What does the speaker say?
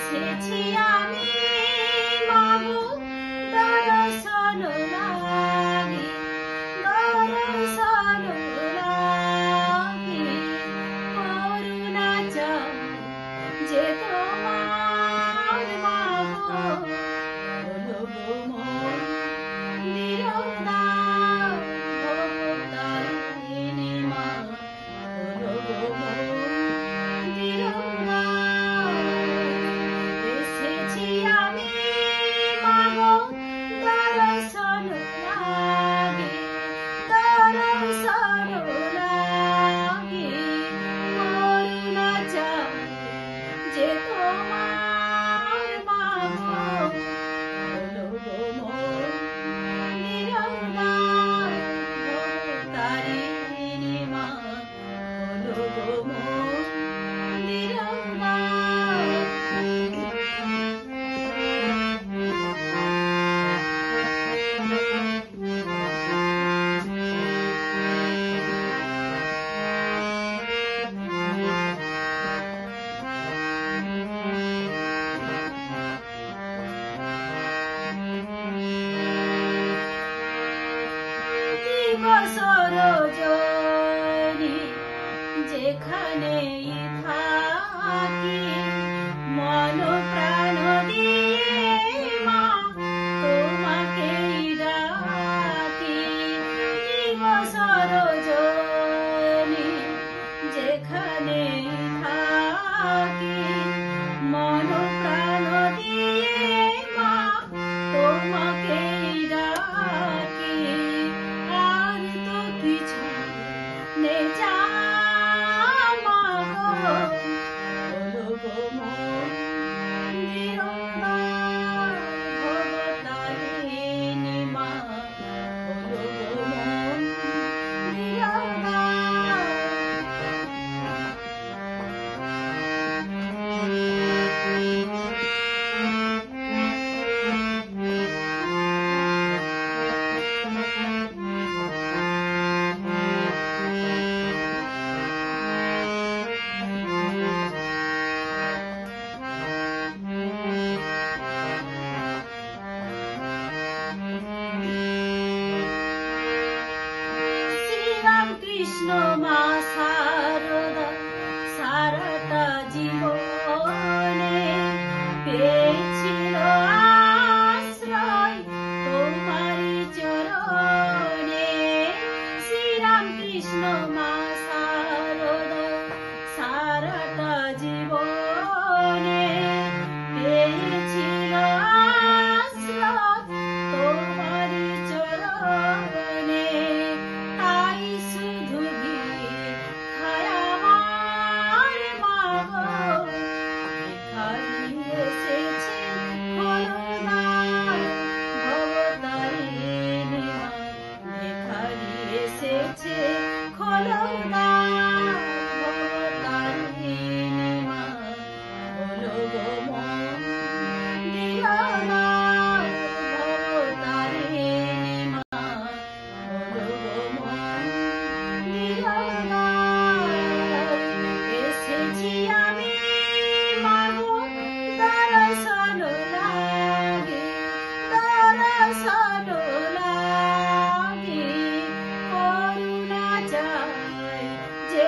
এসেছি আমি মাগো দর্শন লাগি দর্শন লাগি করুণা চাও যে তোমার মাগো হলো গো মন নিরুদ্দার ভবতারিণী মা হলো গো মন নিরুদ্দার এসেছি আমি মাগো দর্শন লাগি দর্শন লাগি করুণা চাও যে তোমার মাগো হলো গো মন নিরুদ্দার ভবতারিণী মা হলো গো মন সরোজনী যেখানেই থাকি মন প্রাণ দিয়ে মা তোমাকেই ডাকি সরোজনী যেখানেই থাকি মন প্রাণ দিয়ে মা তোমাকেই ডাকি আর তো কিছু নে যা মাগো হলো গো মন নিরুদ্দার ভবতারিণী মা হলো গো মন নিরুদ্দার কৃষ্ণ মা শারদা সারাটা জীবনে পেয়েছিল আশ্রয় তোমারই চরণে শ্রীরামকৃষ্ণ মা শারদা সারাটা জীবনে পেয়েছিল আশ্রয় তোমারই চরণে তাই শুধু ভিখায় আমার মাগো ভিখারি এসেছে করুণার ভবতারিণী মা ভিখারি এসেছে করুণার ভবতারিণী মা হলো গো মন নিরুদ্দার ভবতারিণী মা হলো গো মন নিরুদ্দার এসেছি আমি মাগো দর্শন লাগি দর্শন লাগি করুণা চাই যে